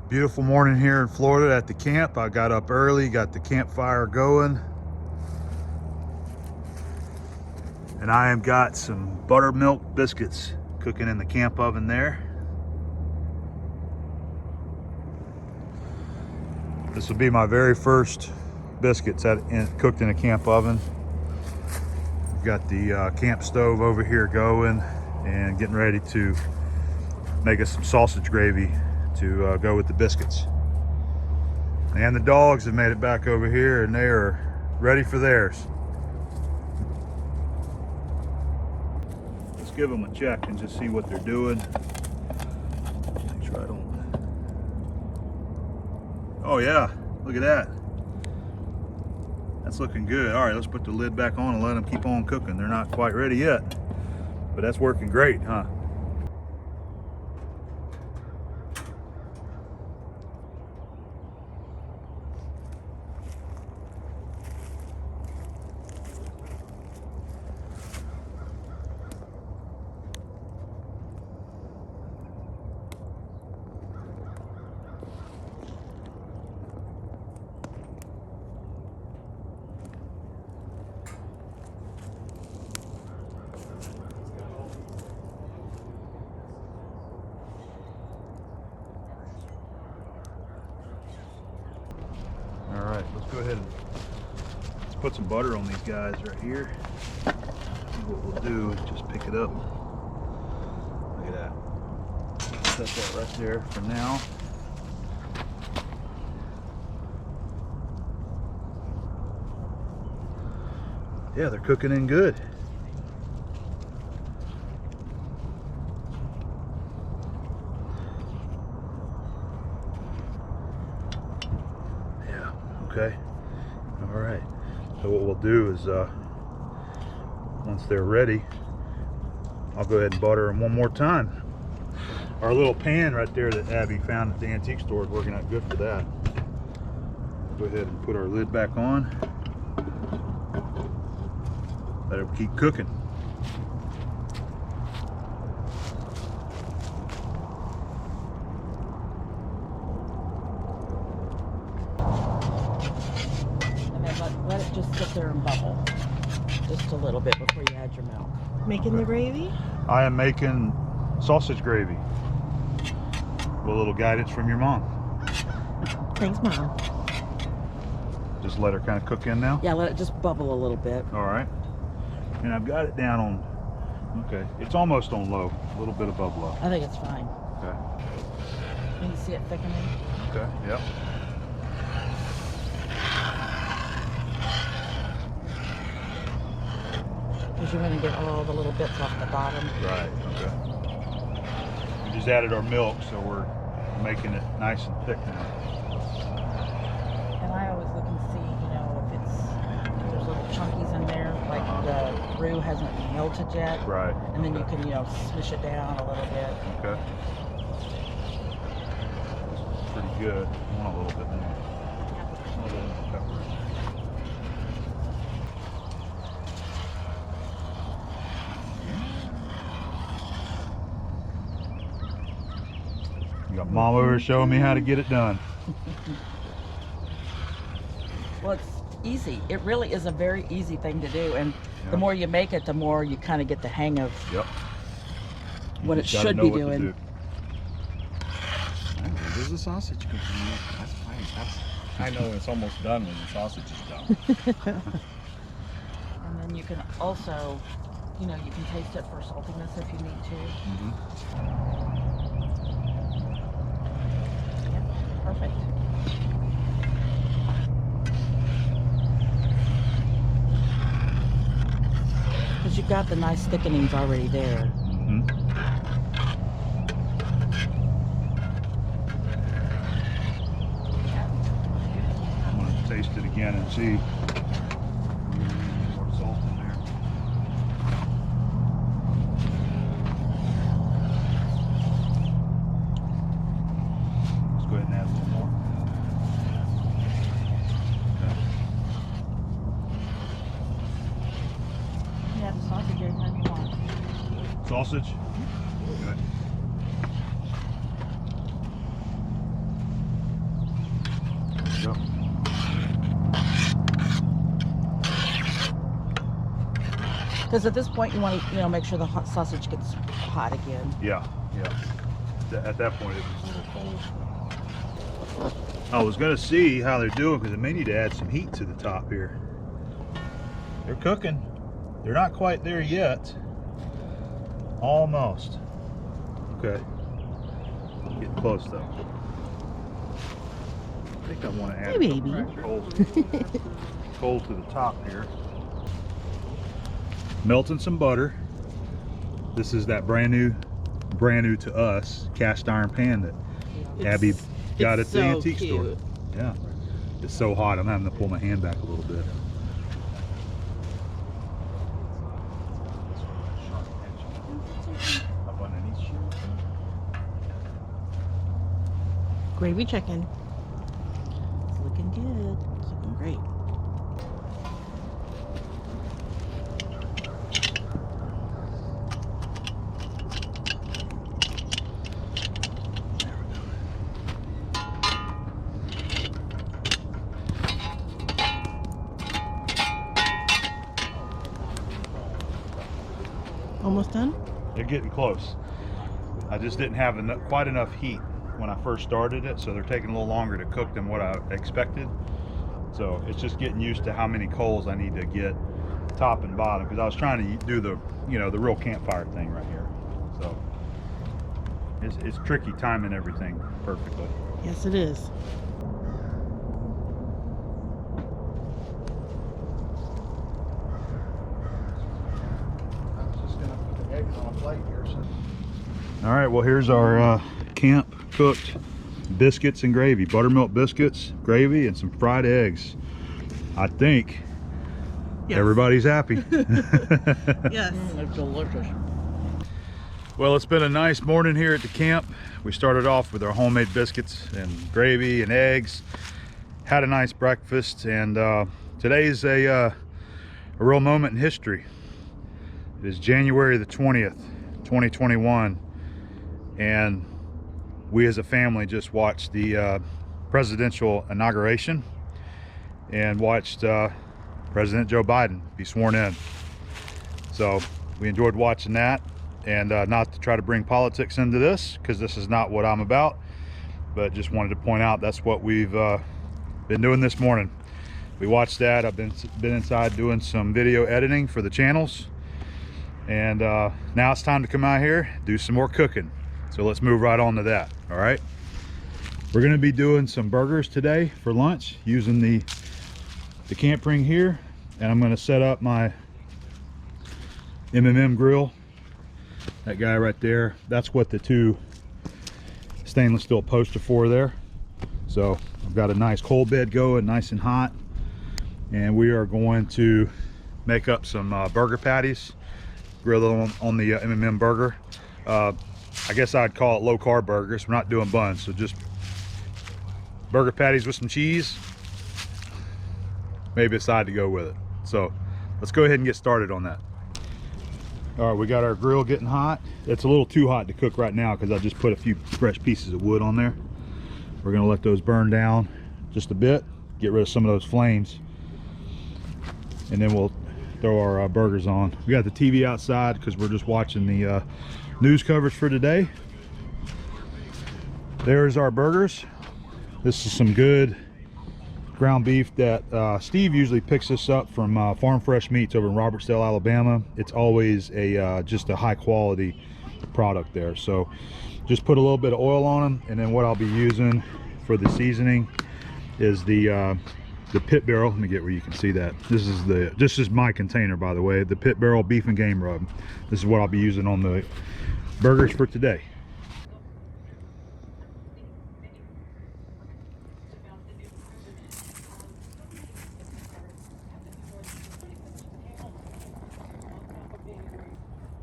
Beautiful morning here in Florida at the camp. I got up early, got the campfire going. And I have got some buttermilk biscuits cooking in the camp oven there. This will be my very first biscuits cooked in a camp oven. Got the camp stove over here going and getting ready to make us some sausage gravy to go with the biscuits. And the dogs have made it back over here and they are ready for theirs. Let's give them a check and just see what they're doing. Make sure I don't. Oh yeah, look at that. That's looking good. All right, let's put the lid back on and let them keep on cooking. They're not quite ready yet, but that's working great, huh? All right, let's go ahead and let's put some butter on these guys right here. What we'll do is just pick it up. Look at that. Set that right there for now. Yeah, they're cooking in good. Okay, all right, so what we'll do is once they're ready, I'll go ahead and butter them one more time. Our little pan right there that Abby found at the antique store is working out good for that. Go ahead and put our lid back on. Let it keep cooking. Let it just sit there and bubble just a little bit before you add your milk. Making the gravy? I am making sausage gravy with a little guidance from your mom. Thanks, Mom. Just let her kind of cook in now? Yeah, let it just bubble a little bit. All right. And I've got it down on, okay, it's almost on low, a little bit above low. I think it's fine. Okay. You can see it thickening. Okay, yep. Because you're going to get all the little bits off the bottom. Right, okay. We just added our milk, so we're making it nice and thick now. And I always look and see, you know, if there's little chunkies in there, like the roux hasn't melted yet. Right. And then you can, you know, smush it down a little bit. Okay. That's pretty good. I want a little bit more. A little bit more pepper. You got Mom over showing me how to get it done. Well, it's easy. It really is a very easy thing to do. And the more you make it, the more you kind of get the hang of what it should be doing. There's the sausage cooking. That's fine. I know it's almost done when the sausage is done. And then you can also, you know, you can taste it for saltiness if you need to. Yeah, perfect. Because you've got the nice thickenings already there. I'm going to taste it again and see more salt in there. Let's go ahead and add a little more. You have the sausage anytime you want. Sausage? Good. Go. Because at this point, you want to, make sure the hot sausage gets hot again. Yeah, yeah. At that point, it was a little cold. I was gonna see how they're doing because they may need to add some heat to the top here. They're cooking. They're not quite there yet. Almost. Okay. Getting close though. I think I want to add Hey, baby. coal to the top here. Melting some butter. This is that brand new to us cast iron pan that Abby got at the antique store. Yeah, it's so hot. I'm having to pull my hand back a little bit. Gravy chicken. It's looking good. It's looking great. Almost done? They're getting close. I just didn't have quite enough heat when I first started it, so they're taking a little longer to cook than what I expected. So it's just getting used to how many coals I need to get top and bottom, because I was trying to do the the real campfire thing right here. So it's tricky timing everything perfectly. Yes, it is. All right, well, here's our camp cooked biscuits and gravy. Buttermilk biscuits, gravy, and some fried eggs. I think everybody's happy. Yes. It's delicious. Well, it's been a nice morning here at the camp. We started off with our homemade biscuits and gravy and eggs. Had a nice breakfast, and today's a real moment in history. It is January the 20th, 2021, and we as a family just watched the presidential inauguration and watched President Joe Biden be sworn in. So we enjoyed watching that, and not to try to bring politics into this, because this is not what I'm about, but just wanted to point out that's what we've been doing this morning. We watched that. I've been inside doing some video editing for the channels, and now it's time to come out here, do some more cooking. So let's move right on to that. All right, we're going to be doing some burgers today for lunch using the camp ring here, and I'm going to set up my grill. That guy right there, that's what the two stainless steel posts are for there. So I've got a nice coal bed going, nice and hot, and we are going to make up some burger patties, grill on the burger. I guess I'd call it low carb burgers. We're not doing buns, so just burger patties with some cheese, maybe a side to go with it. So let's go ahead and get started on that. All right, we got our grill getting hot. It's a little too hot to cook right now because I just put a few fresh pieces of wood on there. We're gonna let those burn down just a bit, get rid of some of those flames, and then we'll throw our burgers on. We got the TV outside because we're just watching the news coverage for today. There's our burgers. This is some good ground beef that Steve usually picks this up from Farm Fresh Meats over in Robertsdale, Alabama. It's always a just a high quality product there. So just put a little bit of oil on them, and then what I'll be using for the seasoning is the pit barrel. Let me get where you can see that. This is my container, by the way, the pit barrel beef and game rub. This is what I'll be using on the burgers for today.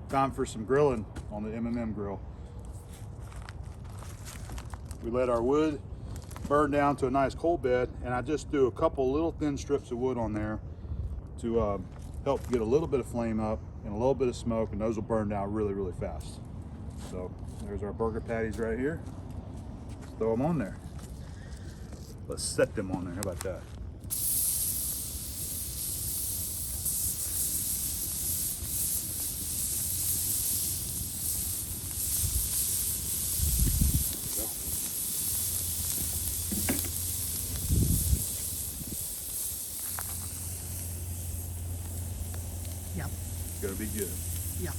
Time for some grilling on the grill. We let our wood burn down to a nice coal bed, and I just do a couple little thin strips of wood on there to help get a little bit of flame up and a little bit of smoke, and those will burn down really, really fast. So there's our burger patties right here. Let's throw them on there. Let's set them on there. How about that? Yep. It's gonna be good. Yep.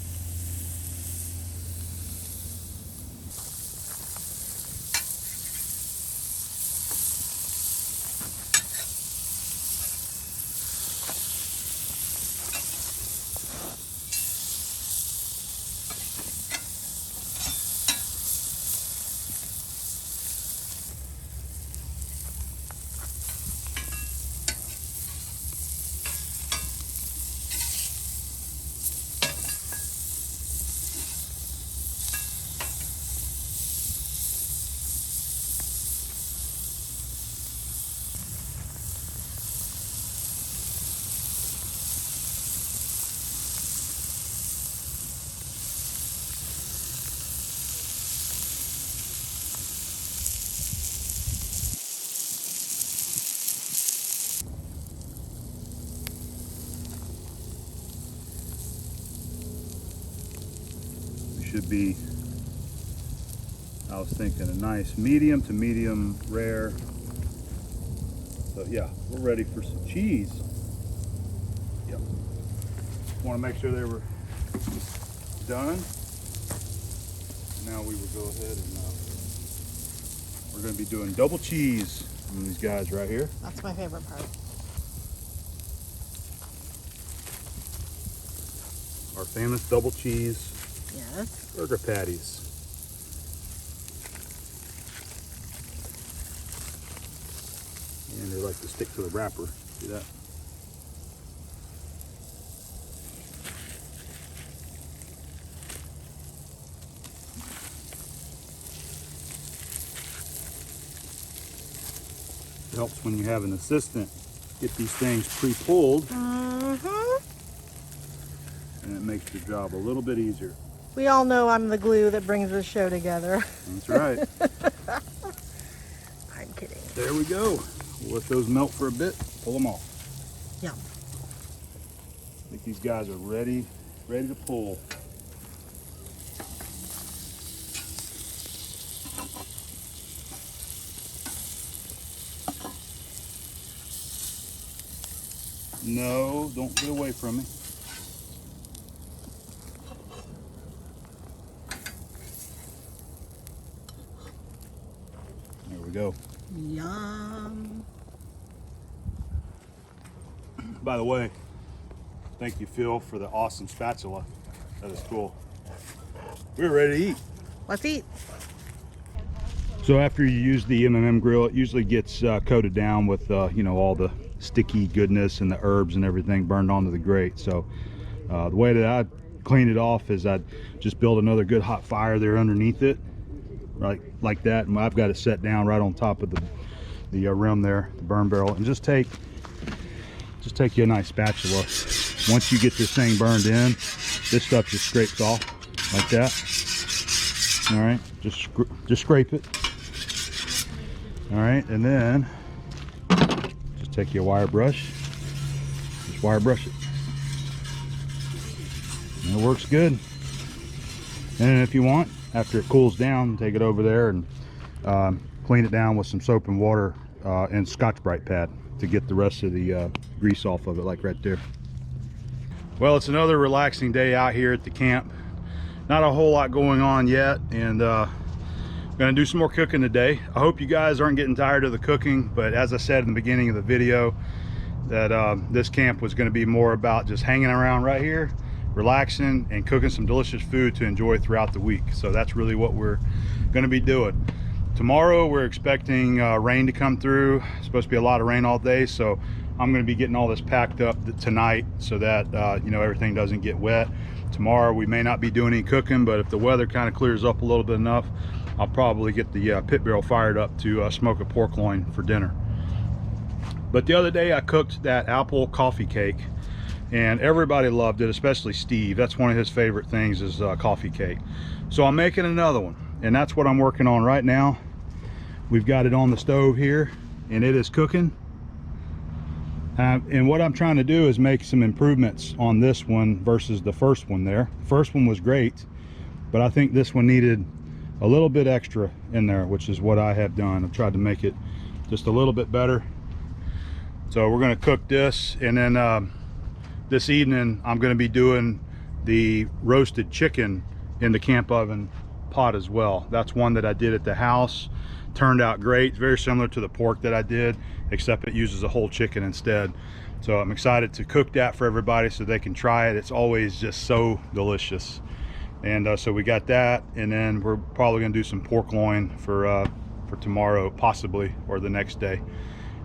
Should be, I was thinking, a nice medium to medium rare. So yeah, we're ready for some cheese. Yep. Want to make sure they were done. Now we will go ahead and we're going to be doing double cheese on these guys right here. That's my favorite part. Our famous double cheese Yes. burger patties. And they like to stick to the wrapper. See that? It helps when you have an assistant get these things pre-pulled, and it makes your job a little bit easier. We all know I'm the glue that brings this show together. That's right. I'm kidding. There we go. We'll let those melt for a bit, pull them off. Yum. I think these guys are ready to pull. No, don't get away from me. There we go. Yum. By the way, thank you, Phil, for the awesome spatula. That is cool. We're ready to eat. Let's eat. So after you use the M&M grill, it usually gets coated down with, you know, all the sticky goodness and the herbs and everything burned onto the grate. So the way that I clean it off is I'd just build another good hot fire there underneath it, right, like that. And I've got it set down right on top of the rim there, the burn barrel, and just take you a nice spatula. Once you get this thing burned in, this stuff just scrapes off like that. All right, just scrape it. All right, and then just take your wire brush, just wire brush it. And it works good. And then if you want, after it cools down, take it over there and clean it down with some soap and water and Scotch-Brite pad to get the rest of the grease off of it, like right there. Well, it's another relaxing day out here at the camp. Not a whole lot going on yet, and gonna do some more cooking today. I hope you guys aren't getting tired of the cooking, but as I said in the beginning of the video, that this camp was gonna be more about just hanging around right here, relaxing, and cooking some delicious food to enjoy throughout the week. So that's really what we're gonna be doing. Tomorrow we're expecting rain to come through. It's supposed to be a lot of rain all day, so I'm going to be getting all this packed up tonight so that you know, everything doesn't get wet. Tomorrow we may not be doing any cooking, but if the weather kind of clears up a little bit enough, I'll probably get the pit barrel fired up to smoke a pork loin for dinner. But the other day I cooked that apple coffee cake, and everybody loved it, especially Steve. That's one of his favorite things, is coffee cake. So I'm making another one, and that's what I'm working on right now. We've got it on the stove here, and it is cooking. And what I'm trying to do is make some improvements on this one versus the first one there. The first one was great, but I think this one needed a little bit extra in there, which is what I have done. I've tried to make it just a little bit better. So we're going to cook this, and then this evening I'm going to be doing the roasted chicken in the camp oven pot as well. That's one that I did at the house. Turned out great. It's very similar to the pork that I did, except it uses a whole chicken instead. So I'm excited to cook that for everybody so they can try it. It's always just so delicious. And so we got that, and then we're probably gonna do some pork loin for tomorrow, possibly, or the next day.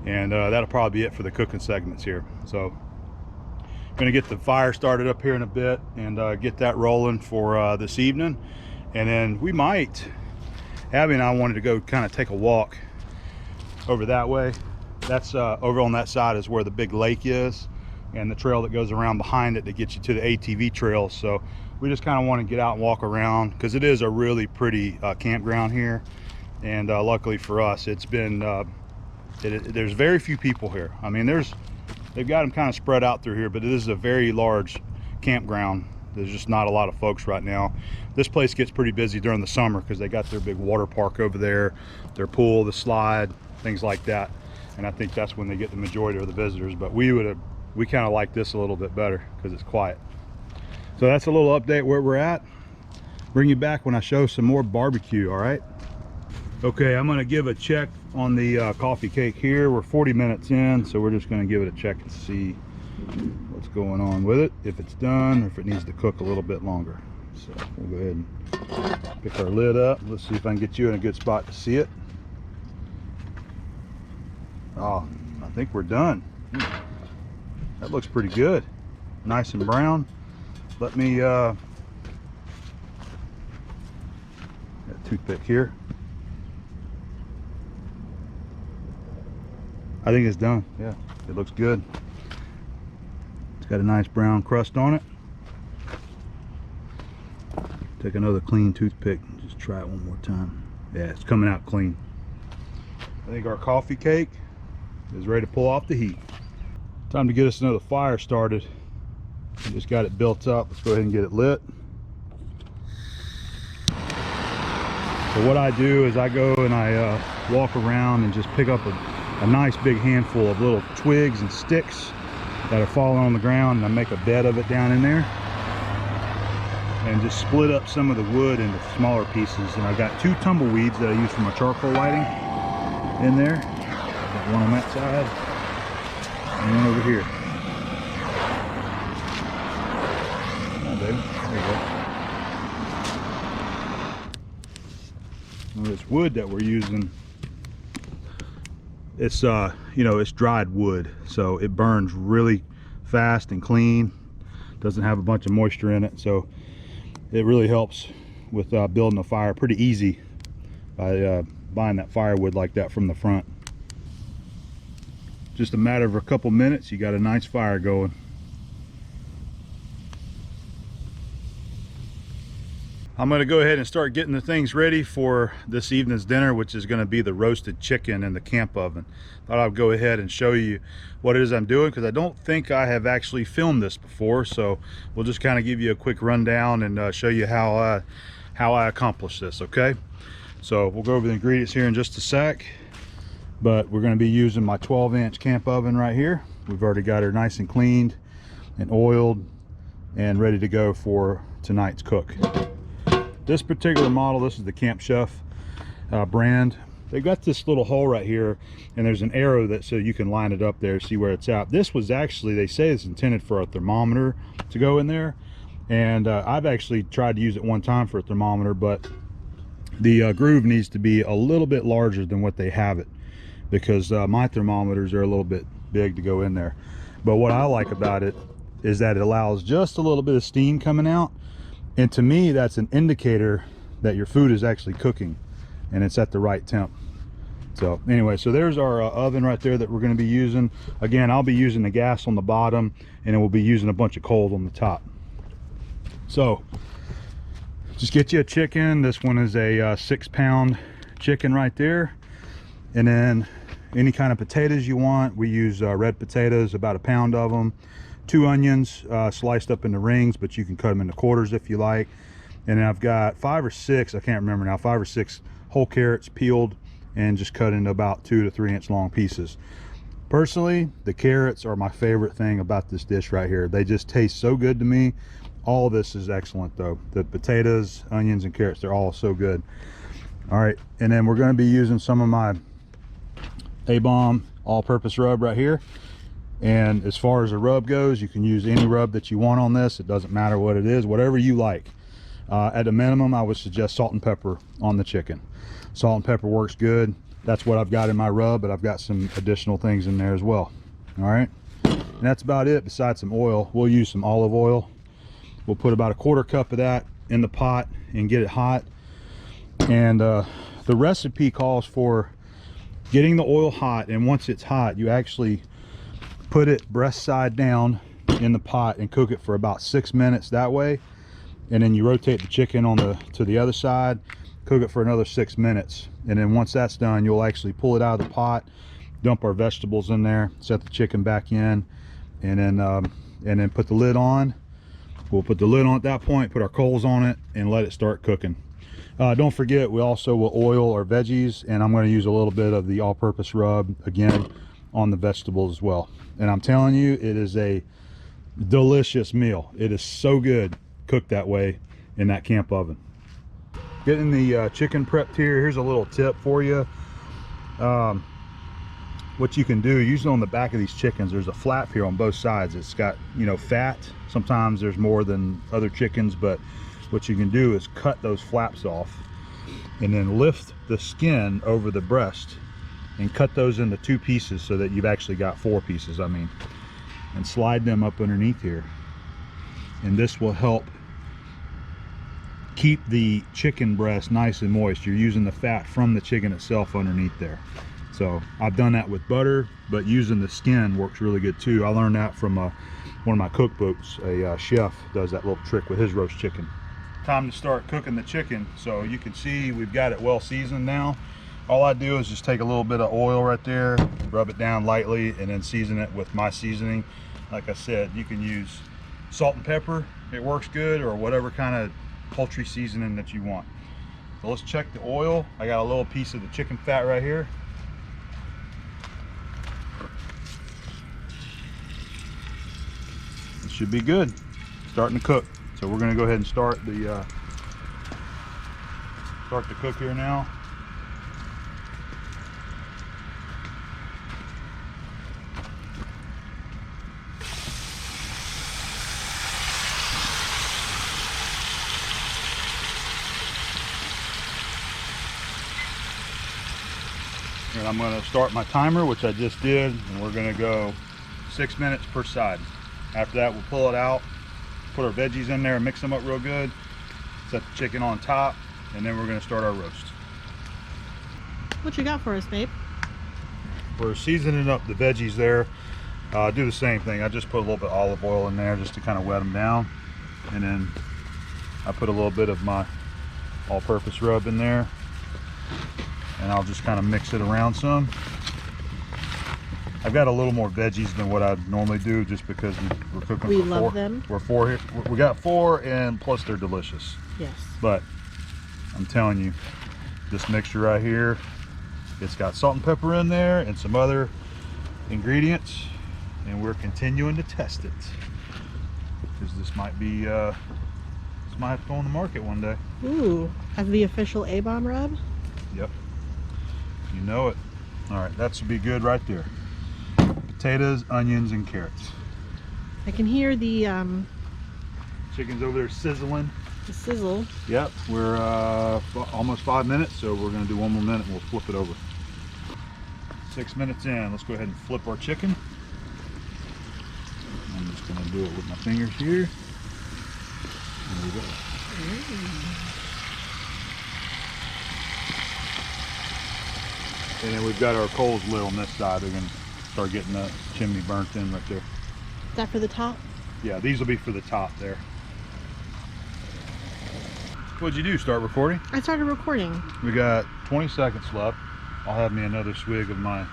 And that'll probably be it for the cooking segments here. So gonna get the fire started up here in a bit and get that rolling for this evening. And then we might, Abby and I wanted to go kind of take a walk over that way. That's over on that side is where the big lake is, and the trail that goes around behind it that gets you to the ATV trail. So we just kind of want to get out and walk around, because it is a really pretty campground here. And luckily for us, it's been there's very few people here. I mean, they've got them kind of spread out through here, but it is a very large campground. There's just not a lot of folks right now. This place gets pretty busy during the summer because they got their big water park over there, their pool, the slide, things like that. And I think that's when they get the majority of the visitors. But we kind of like this a little bit better because it's quiet. So that's a little update where we're at. Bring you back when I show some more barbecue, all right? Okay, I'm gonna give a check on the coffee cake here. We're 40 minutes in, so we're just gonna give it a check and see what's going on with it, if it's done or if it needs to cook a little bit longer. So we'll go ahead and pick our lid up. Let's see if I can get you in a good spot to see it. Oh, I think we're done. That looks pretty good, nice and brown. Let me got a toothpick here. I think it's done. Yeah, it looks good. It's got a nice brown crust on it. Take another clean toothpick and just try it one more time. Yeah, it's coming out clean. I think our coffee cake is ready to pull off the heat. Time to get us another fire started. We just got it built up. Let's go ahead and get it lit. So what I do is I go and I walk around and just pick up a nice big handful of little twigs and sticks that are falling on the ground, and I make a bed of it down in there and just split up some of the wood into smaller pieces. And I've got 2 tumbleweeds that I use for my charcoal lighting in there. Got one on that side and one over here. Come on, baby. There you go. Now this wood that we're using, it's you know, it's dried wood, so it burns really fast and clean. Doesn't have a bunch of moisture in it, so it really helps with building a fire pretty easy by buying that firewood like that from the front. Just a matter of a couple minutes, you got a nice fire going. I'm going to go ahead and start getting the things ready for this evening's dinner, which is going to be the roasted chicken in the camp oven. Thought I'd go ahead and show you what it is I'm doing, because I don't think I have actually filmed this before. So we'll just kind of give you a quick rundown and show you how I accomplish this. Okay, so we'll go over the ingredients here in just a sec, but we're going to be using my 12-inch camp oven right here. We've already got her nice and cleaned and oiled and ready to go for tonight's cook. This particular model, this is the Camp Chef brand. They've got this little hole right here, and there's an arrow that so you can line it up there, see where it's at. This was actually, they say it's intended for a thermometer to go in there, and I've actually tried to use it one time for a thermometer, but the groove needs to be a little bit larger than what they have it, because my thermometers are a little bit big to go in there. But what I like about it is that it allows just a little bit of steam coming out, and to me that's an indicator that your food is actually cooking and it's at the right temp. So anyway, so there's our oven right there that we're going to be using. Again, I'll be using the gas on the bottom, and then we'll be using a bunch of coals on the top. So just get you a chicken. This one is a 6-pound chicken right there, and then any kind of potatoes you want. We use red potatoes, about 1 pound of them. 2 onions sliced up into rings, but you can cut them into quarters if you like. And then I've got 5 or 6, I can't remember now, 5 or 6 whole carrots peeled and just cut into about 2 to 3 inch long pieces. Personally, the carrots are my favorite thing about this dish right here. They just taste so good to me. All of this is excellent though. The potatoes, onions, and carrots, they're all so good. All right, and then we're going to be using some of my Abom all-purpose rub right here. And as far as the rub goes, you can use any rub that you want on this. It doesn't matter what it is, whatever you like. At a minimum, I would suggest salt and pepper on the chicken. Salt and pepper works good. That's what I've got in my rub, but I've got some additional things in there as well. All right, and that's about it. Besides some oil, we'll use some olive oil. We'll put about 1/4 cup of that in the pot and get it hot. And the recipe calls for getting the oil hot, and once it's hot, you actually put it breast side down in the pot and cook it for about 6 minutes that way. And then you rotate the chicken on to the other side, cook it for another 6 minutes. And then once that's done, you'll actually pull it out of the pot, dump our vegetables in there, set the chicken back in, and then put the lid on. We'll put the lid on at that point, put our coals on it, and let it start cooking. Don't forget, we also will oil our veggies, and I'm going to use a little bit of the all-purpose rub again on the vegetables as well. And I'm telling you, it is a delicious meal. It is so good cooked that way in that camp oven. Getting the chicken prepped here, here's a little tip for you. What you can do, usually on the back of these chickens, there's a flap here on both sides. It's got, you know, fat. Sometimes there's more than other chickens, but what you can do is cut those flaps off and then lift the skin over the breast and cut those into 2 pieces so that you've actually got 4 pieces, I mean, and slide them up underneath here. And this will help keep the chicken breast nice and moist. You're using the fat from the chicken itself underneath there. So I've done that with butter, but using the skin works really good too. I learned that from one of my cookbooks. A chef does that little trick with his roast chicken. Time to start cooking the chicken. So you can see we've got it well seasoned now. All I do is just take a little bit of oil right there, rub it down lightly, and then season it with my seasoning. Like I said, you can use salt and pepper, it works good, or whatever kind of poultry seasoning that you want. So let's check the oil. I got a little piece of the chicken fat right here. It should be good, starting to cook. So we're going to go ahead and start the cook here now. And I'm going to start my timer, which I just did, and we're going to go 6 minutes per side. After that, we'll pull it out, put our veggies in there and mix them up real good, set the chicken on top, and then we're going to start our roast. What you got for us, babe? We're seasoning up the veggies there. Do the same thing. I just put a little bit of olive oil in there just to kind of wet them down, and then I put a little bit of my all-purpose rub in there, and I'll just kind of mix it around some. I've got a little more veggies than what I normally do, just because we're cooking for 4. We love them. We're 4 here. We got 4, and plus they're delicious. Yes. But I'm telling you, this mixture right here, it's got salt and pepper in there and some other ingredients, and we're continuing to test it, because this might be this might have to go on the market one day. Ooh, as the official Abom rub? Yep, you know it. All right, that should be good right there. Potatoes, onions, and carrots. I can hear the Chicken's over there sizzling. sizzle. Yep, we're almost 5 minutes, so we're going to do 1 more minute and we'll flip it over. 6 minutes in, let's go ahead and flip our chicken. I'm just going to do it with my fingers here. There we go. And then we've got our coals lit on this side. They're going to start getting the chimney burnt in right there. Is that for the top? Yeah, these will be for the top there. What'd you do, start recording? I started recording. We got 20 seconds left. I'll have me another swig of my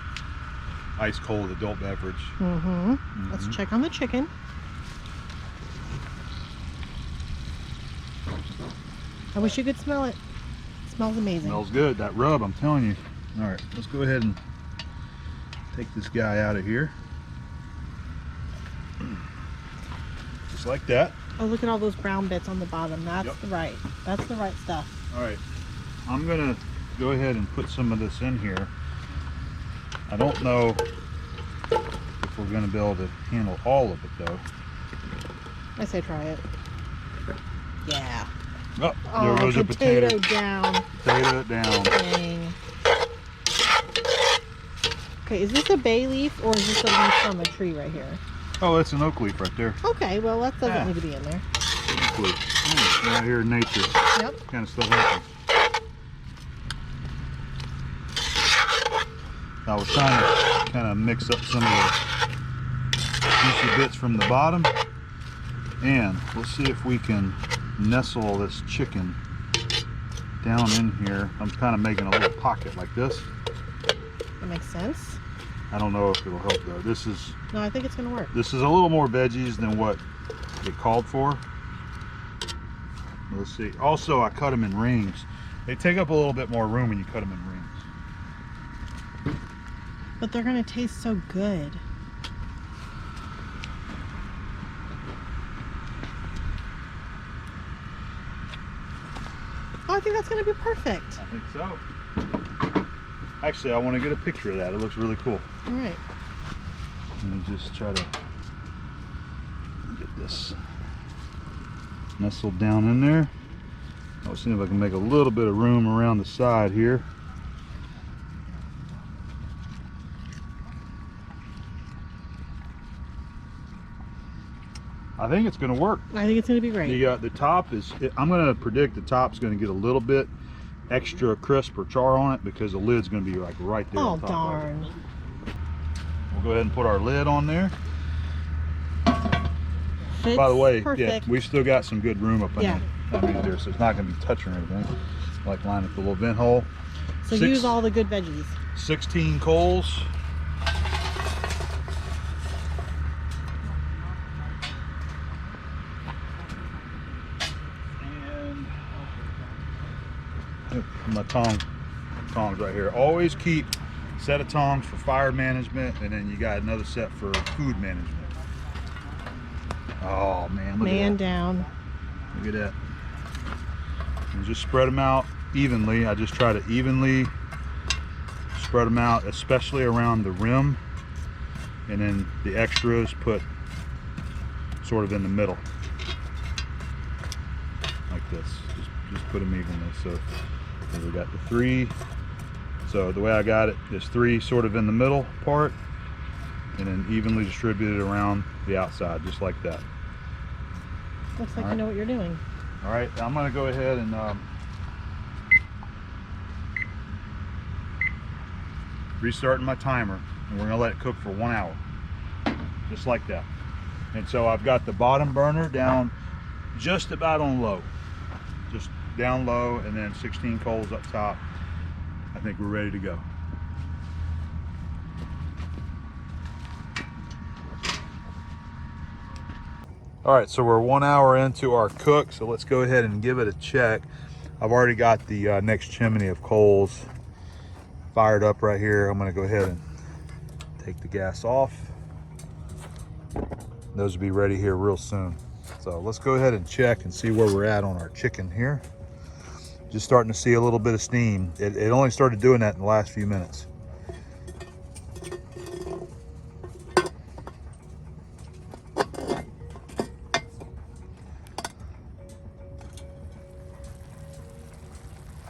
ice cold adult beverage. Let's check on the chicken. I wish you could smell it. It smells amazing. Smells good. That rub, I'm telling you. All right, let's go ahead and take this guy out of here. Just like that. Oh, look at all those brown bits on the bottom. That's Yep. That's the right stuff. All right, I'm gonna go ahead and put some of this in here. I don't know if we're gonna be able to handle all of it though. I say try it. Yeah. Oh, there goes a potato. down. Potato down. Dang. Okay, is this a bay leaf or is this a leaf from a tree right here? Oh, that's an oak leaf right there. Okay, well that doesn't need to be in there. Oak leaf. Right here in nature. Yep. Kind of stuff happens. I was trying to kind of mix up some of the juicy bits from the bottom, and we'll see if we can nestle this chicken down in here. I'm kind of making a little pocket like this. That makes sense. I don't know if it'll help though. No, I think it's gonna work. This is a little more veggies than what it called for. Let's see. Also, I cut them in rings. They take up a little bit more room when you cut them in rings. But they're gonna taste so good. Oh, I think that's gonna be perfect. I think so. Actually, I want to get a picture of that. It looks really cool. All right. Let me just try to get this nestled down in there. I'll see if I can make a little bit of room around the side here. I think it's going to work. I think it's going to be great. The top is, I'm going to predict the top's going to get a little bit extra crisp or char on it because the lid's going to be like right there. Oh, on top darn. of it. We'll go ahead and put our lid on there. Fits By the way, perfect. yeah, we've still got some good room up in Yeah. there, so it's not going to be touching anything. Like line up the little vent hole. So use all the good veggies. 16 coals. And my tongs right here. Always keep a set of tongs for fire management, and then you got another set for food management. Oh man, look at that. Down. Look at that. And just spread them out evenly. I just try to evenly spread them out, especially around the rim, and then the extras put sort of in the middle, like this. Just put them evenly. So we got the 3. So the way I got it is 3 sort of in the middle part, and then evenly distributed around the outside, just like that. Looks like All you right. know what you're doing. All right, I'm gonna go ahead and restarting my timer, and we're gonna let it cook for 1 hour, just like that. And so I've got the bottom burner down just about on low, just down low, and then 16 coals up top. I think we're ready to go. All right, so we're 1 hour into our cook, so let's go ahead and give it a check. I've already got the next chimney of coals fired up right here. I'm gonna go ahead and take the gas off. Those will be ready here real soon. So let's go ahead and check and see where we're at on our chicken here. Just starting to see a little bit of steam. It only started doing that in the last few minutes.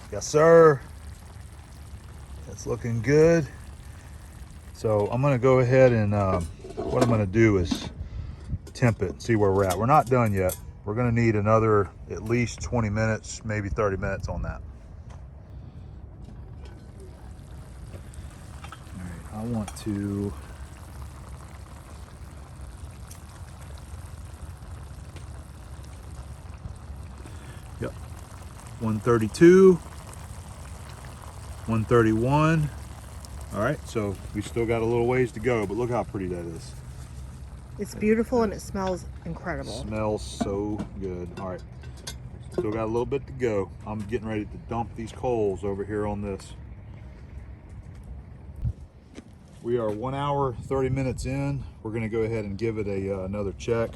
Yes, sir. That's looking good. So I'm gonna go ahead and what I'm gonna do is temp it and see where we're at. We're not done yet. We're gonna need another at least 20 minutes, maybe 30 minutes on that. All right, I want to yep, 132, 131, All right, so we still got a little ways to go, but look how pretty that is. It's beautiful and it smells incredible. Smells so good. All right, still got a little bit to go. I'm getting ready to dump these coals over here on this. We are 1 hour 30 minutes in. We're going to go ahead and give it another check.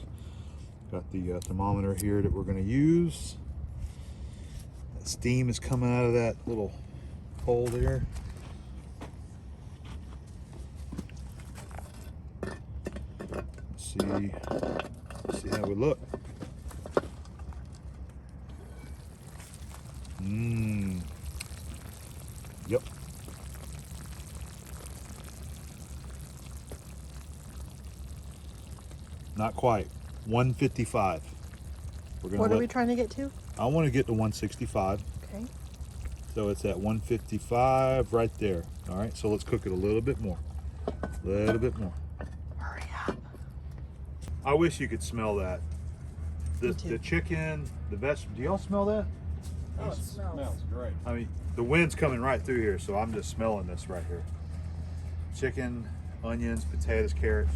Got the thermometer here that we're going to use. That steam is coming out of that little hole there. Let's see how we look. Yep. Not quite. 155. What are we trying to get to? I want to get to 165. Okay. So it's at 155 right there. All right, so let's cook it a little bit more. A little bit more. Hurry up. I wish you could smell that. The chicken, the vegetables. Do y'all smell that? Oh, it smells great. I mean, the wind's coming right through here, so I'm just smelling this right here. Chicken, onions, potatoes, carrots.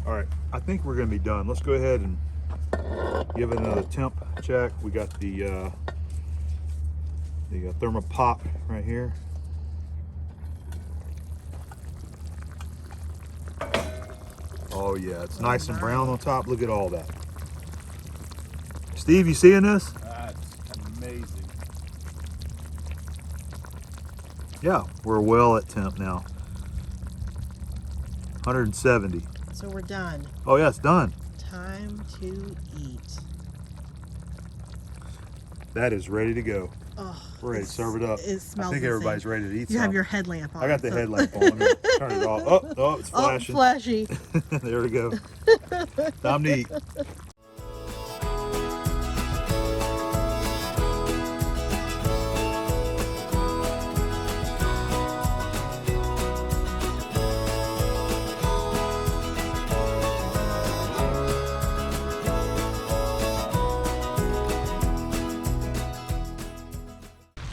All right, I think we're gonna be done. Let's go ahead and give it another temp check. We got the thermopop right here. Oh yeah, it's nice and brown on top. Look at all that. Steve, you seeing this? That's amazing. Yeah, we're well at temp now. 170. So we're done. Oh yeah, it's done. Time to eat. That is ready to go. Oh, We're ready to serve it up. It smells I think everybody's ready to eat You some. have your headlamp on. I got the so- headlamp on. Let me turn it off. Oh, it's flashing. Oh, flashy. There we go. Time to eat.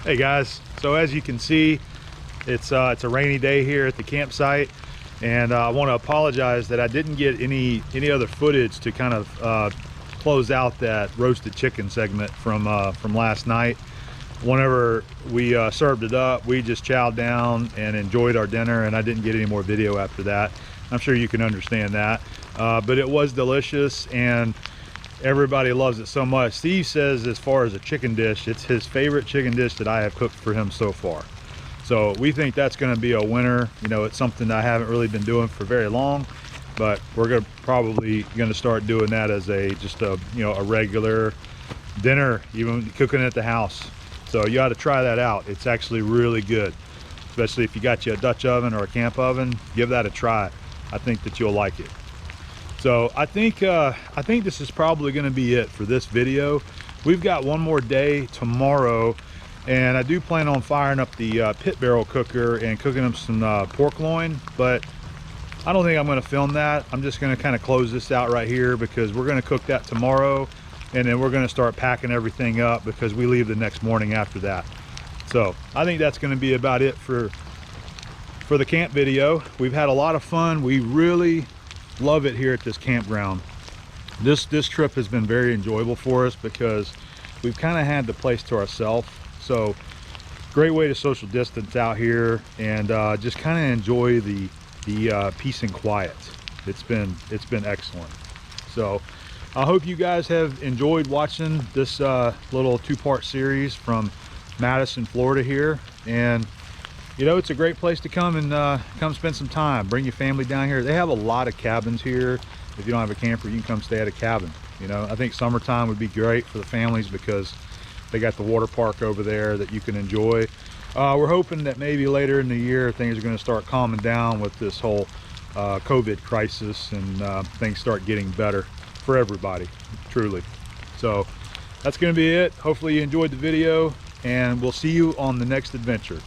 Hey guys, so as you can see, it's a rainy day here at the campsite, and I want to apologize that I didn't get any other footage to kind of close out that roasted chicken segment from last night. Whenever we served it up, we just chowed down and enjoyed our dinner, and I didn't get any more video after that. I'm sure you can understand that, but it was delicious and everybody loves it so much. Steve says as far as a chicken dish, it's his favorite chicken dish that I have cooked for him so far. So we think that's going to be a winner. You know, it's something I haven't really been doing for very long, but we're probably going to start doing that as just a regular dinner, even cooking at the house. So you ought to try that out. It's actually really good, especially if you got you a Dutch oven or a camp oven. Give that a try. I think that you'll like it. So I think this is probably going to be it for this video. We've got one more day tomorrow, and I do plan on firing up the pit barrel cooker and cooking up some pork loin, but I don't think I'm going to film that. I'm just going to kind of close this out right here because we're going to cook that tomorrow, and then we're going to start packing everything up because we leave the next morning after that. So I think that's going to be about it for the camp video. We've had a lot of fun. We really love it here at this campground. This trip has been very enjoyable for us because we've kind of had the place to ourselves. So great way to social distance out here and just kind of enjoy the peace and quiet. It's been excellent. So I hope you guys have enjoyed watching this little two-part series from Madison, Florida here. And you know, it's a great place to come and come spend some time. Bring your family down here. They have a lot of cabins here. If you don't have a camper, you can come stay at a cabin. You know, I think summertime would be great for the families because they got the water park over there that you can enjoy. We're hoping that maybe later in the year things are going to start calming down with this whole COVID crisis, and things start getting better for everybody, truly. So that's going to be it. Hopefully you enjoyed the video, and we'll see you on the next adventure.